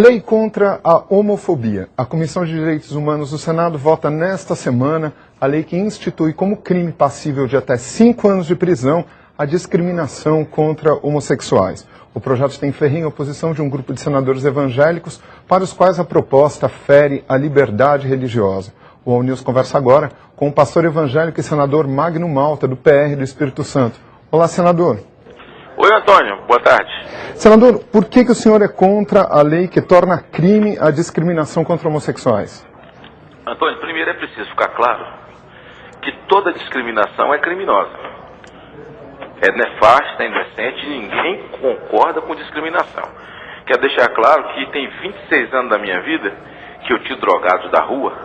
Lei contra a homofobia. A Comissão de Direitos Humanos do Senado vota nesta semana a lei que institui como crime passível de até 5 anos de prisão a discriminação contra homossexuais. O projeto tem ferrenha oposição de um grupo de senadores evangélicos para os quais a proposta fere a liberdade religiosa. O All News conversa agora com o pastor evangélico e senador Magno Malta, do PR do Espírito Santo. Olá, senador. Oi, Antônio. Boa tarde. Senador, por que o senhor é contra a lei que torna crime a discriminação contra homossexuais? Antônio, primeiro é preciso ficar claro que toda discriminação é criminosa. É nefasta, é indecente, ninguém concorda com discriminação. Quero deixar claro que tem 26 anos da minha vida que eu tiro drogados da rua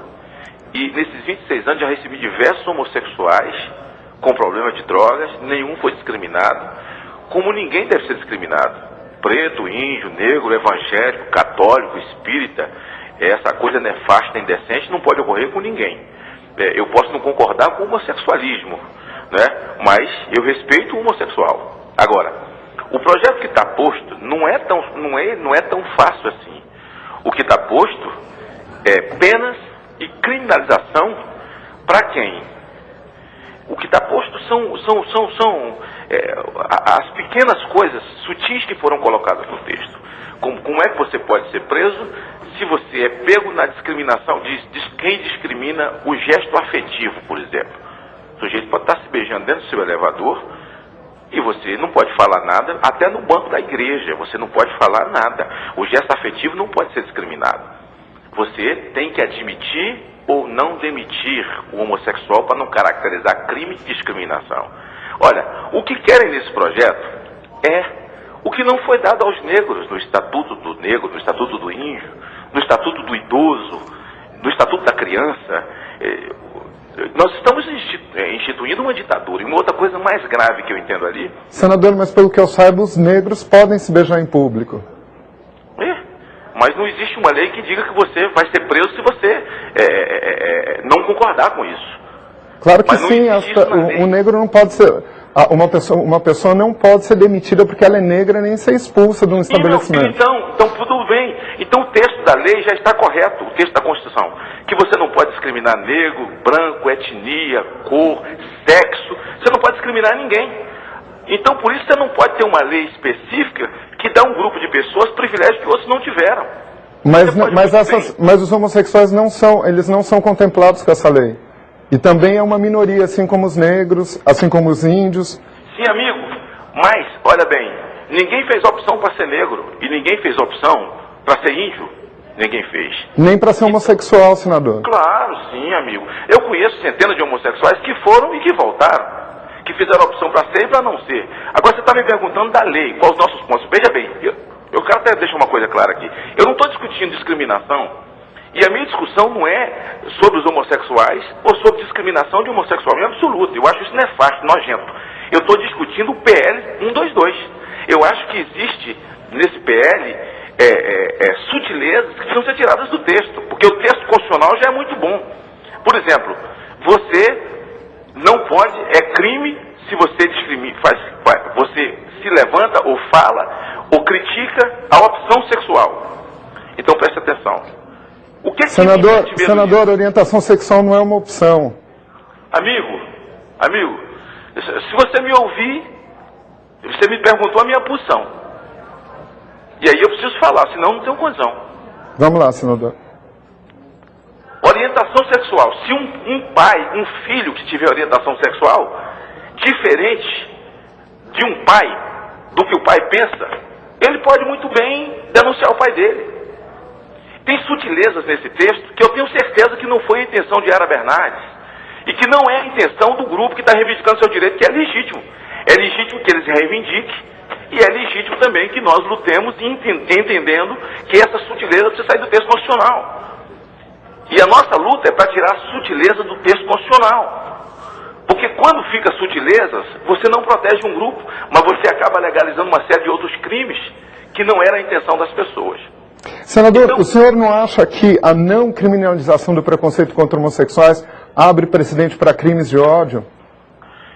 e nesses 26 anos já recebi diversos homossexuais com problema de drogas, nenhum foi discriminado, como ninguém deve ser discriminado. Preto, índio, negro, evangélico, católico, espírita, essa coisa nefasta, indecente, não pode ocorrer com ninguém. Eu posso não concordar com o homossexualismo, né? Mas eu respeito o homossexual. Agora, o projeto que está posto não é tão fácil assim. O que está posto é penas e criminalização para quem? O que está posto são as pequenas coisas sutis que foram colocadas no texto. Como é que você pode ser preso se você é pego na discriminação de quem discrimina o gesto afetivo, por exemplo. O sujeito pode estar se beijando dentro do seu elevador e você não pode falar nada, até no banco da igreja, você não pode falar nada. O gesto afetivo não pode ser discriminado. Você tem que admitir ou não demitir o homossexual para não caracterizar crime de discriminação. Olha, o que querem nesse projeto é o que não foi dado aos negros no Estatuto do Negro, no Estatuto do Índio, no Estatuto do Idoso, no Estatuto da Criança. Nós estamos instituindo uma ditadura. E uma outra coisa mais grave que eu entendo ali... Senador, mas pelo que eu saiba, os negros podem se beijar em público. Mas não existe uma lei que diga que você vai ser preso se você não concordar com isso. Claro que sim, o negro não pode ser... Uma pessoa não pode ser demitida porque ela é negra nem ser expulsa de um estabelecimento. Então tudo bem. Então o texto da lei já está correto, o texto da Constituição. Que você não pode discriminar negro, branco, etnia, cor, sexo. Você não pode discriminar ninguém. Então por isso você não pode ter uma lei específica que dá a um grupo de pessoas privilégios que outros não tiveram. Mas os homossexuais não são contemplados com essa lei. E também é uma minoria, assim como os negros, assim como os índios. Sim, amigo, mas, olha bem, ninguém fez opção para ser negro e ninguém fez opção para ser índio. Ninguém fez. Nem para ser homossexual, senador. Claro, sim, amigo. Eu conheço centenas de homossexuais que foram e que voltaram, que fizeram opção para ser e para não ser. Agora você está me perguntando da lei, quais os nossos pontos. Veja bem, eu quero até deixar uma coisa clara aqui. Eu não estou discutindo discriminação. E a minha discussão não é sobre os homossexuais ou sobre discriminação de homossexual em absoluto. Eu acho isso nefasto, nojento. Eu estou discutindo o PL 122. Eu acho que existe nesse PL sutilezas que precisam ser tiradas do texto, porque o texto constitucional já é muito bom. Por exemplo, você não pode, é crime se você discrimina, você se levanta ou fala ou critica a opção sexual. Então preste atenção. Senador, orientação sexual não é uma opção. Amigo, se você me ouvir, você me perguntou a minha posição. E aí eu preciso falar, senão não tenho condição. Vamos lá, senador. Orientação sexual. Se um filho que tiver orientação sexual diferente de um pai, do que o pai pensa, ele pode muito bem denunciar o pai dele. Tem sutilezas nesse texto que eu tenho certeza que não foi a intenção de Ara Bernardes e que não é a intenção do grupo que está reivindicando seu direito, que é legítimo. É legítimo que eles reivindiquem e é legítimo também que nós lutemos entendendo que essa sutileza precisa sair do texto constitucional. E a nossa luta é para tirar a sutileza do texto constitucional. Porque quando fica sutilezas, você não protege um grupo, mas você acaba legalizando uma série de outros crimes que não era a intenção das pessoas. Senador, então, o senhor não acha que a não criminalização do preconceito contra homossexuais abre precedente para crimes de ódio?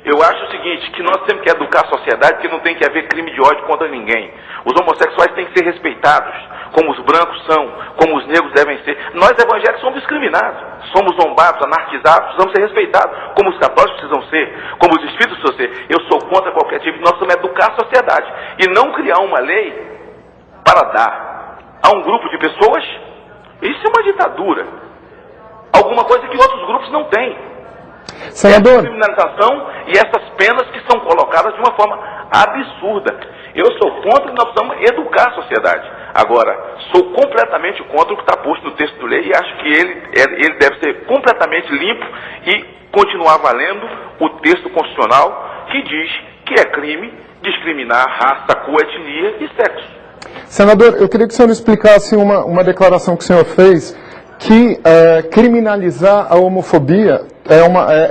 Eu acho o seguinte. seguinte, que nós temos que educar a sociedade, que não tem que haver crime de ódio contra ninguém. Os homossexuais têm que ser respeitados, como os brancos são, como os negros devem ser. Nós evangélicos somos discriminados, somos zombados, anarquizados, precisamos ser respeitados, como os católicos precisam ser, como os espíritos precisam ser. Eu sou contra qualquer tipo, nós precisamos educar a sociedade e não criar uma lei para dar a um grupo de pessoas. Isso é uma ditadura, alguma coisa que outros grupos não têm. Senador, essa criminalização e essas penas que são colocadas de uma forma absurda. Eu sou contra, nós precisamos educar a sociedade. Agora, sou completamente contra o que está posto no texto da lei e acho que ele deve ser completamente limpo e continuar valendo o texto constitucional que diz que é crime discriminar raça, cor, etnia e sexo. senador, eu queria que o senhor explicasse uma declaração que o senhor fez, que criminalizar a homofobia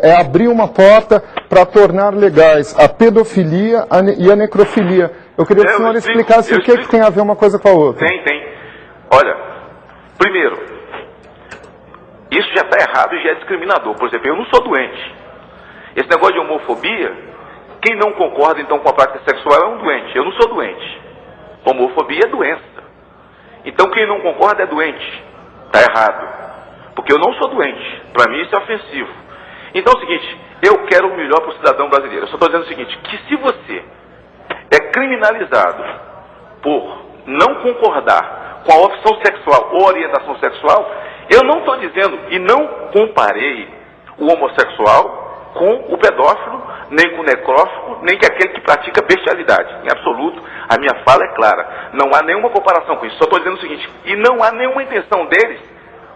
é abrir uma porta para tornar legais a pedofilia e a necrofilia. Eu queria que o senhor explicasse o que tem a ver uma coisa com a outra. Tem. Olha, primeiro, isso já está errado e já é discriminador. Por exemplo, eu não sou doente. Esse negócio de homofobia, quem não concorda então com a prática sexual é um doente. Eu não sou doente. Homofobia é doença. Então quem não concorda é doente. Está errado. Porque eu não sou doente. Para mim isso é ofensivo. Então é o seguinte, eu quero o melhor para o cidadão brasileiro. Eu só estou dizendo o seguinte, que se você é criminalizado por não concordar com a opção sexual ou orientação sexual, eu não estou dizendo e não comparei o homossexual com o pedófilo, nem com o necrófilo, nem com aquele que pratica bestialidade. Em absoluto, a minha fala é clara. Não há nenhuma comparação com isso. Só estou dizendo o seguinte, e não há nenhuma intenção deles,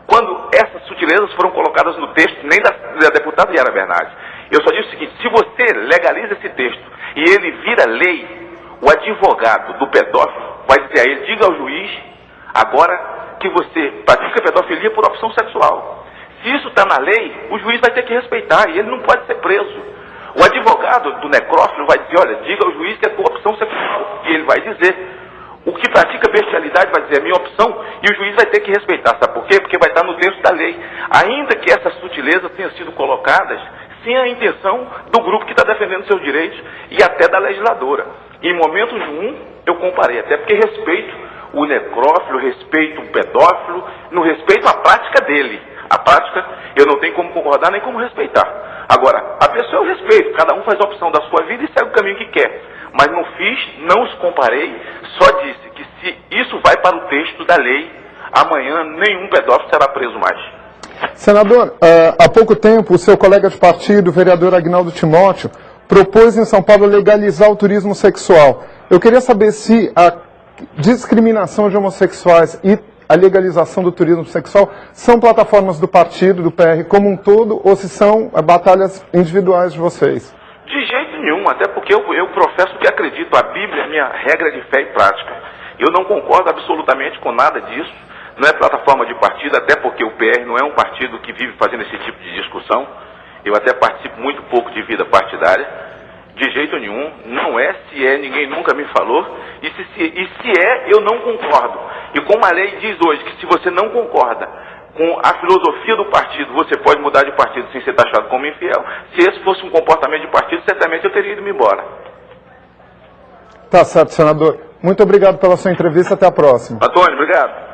quando essas sutilezas foram colocadas no texto, nem da deputada Yara Bernardes. Eu só digo o seguinte, se você legaliza esse texto e ele vira lei, o advogado do pedófilo vai dizer a ele, diga ao juiz, agora que você pratica pedofilia por opção sexual. Se isso está na lei, o juiz vai ter que respeitar e ele não pode ser preso. O advogado do necrófilo vai dizer, olha, diga ao juiz que é por opção sexual. E ele vai dizer, o que pratica bestialidade vai dizer, é minha opção, e o juiz vai ter que respeitar. Sabe por quê? Porque vai estar no texto da lei. Ainda que essas sutilezas tenham sido colocadas sem a intenção do grupo que está defendendo seus direitos e até da legisladora. Em momento nenhum eu comparei, até porque respeito o necrófilo, respeito o pedófilo, não respeito a prática dele. A prática eu não tenho como concordar nem como respeitar. Agora, a pessoa eu respeito, cada um faz a opção da sua vida e segue o caminho que quer. Mas não fiz, não os comparei, só disse que se isso vai para o texto da lei, amanhã nenhum pedófilo será preso mais. Senador, há pouco tempo o seu colega de partido, o vereador Agnaldo Timóteo, propôs em São Paulo legalizar o turismo sexual. Eu queria saber se a discriminação de homossexuais e a legalização do turismo sexual são plataformas do partido, do PR como um todo, ou se são batalhas individuais de vocês? De jeito nenhum, até porque eu professo que acredito, a Bíblia é minha regra de fé e prática. Eu não concordo absolutamente com nada disso, não é plataforma de partido, até porque o PR não é um partido que vive fazendo esse tipo de discussão. Eu até participo muito pouco de vida partidária, de jeito nenhum, não é, se é, ninguém nunca me falou, e se é, eu não concordo. E como a lei diz hoje que se você não concorda com a filosofia do partido, você pode mudar de partido sem ser taxado como infiel, se esse fosse um comportamento de partido, certamente eu teria ido embora. Tá certo, senador. Muito obrigado pela sua entrevista, até a próxima. Antônio, obrigado.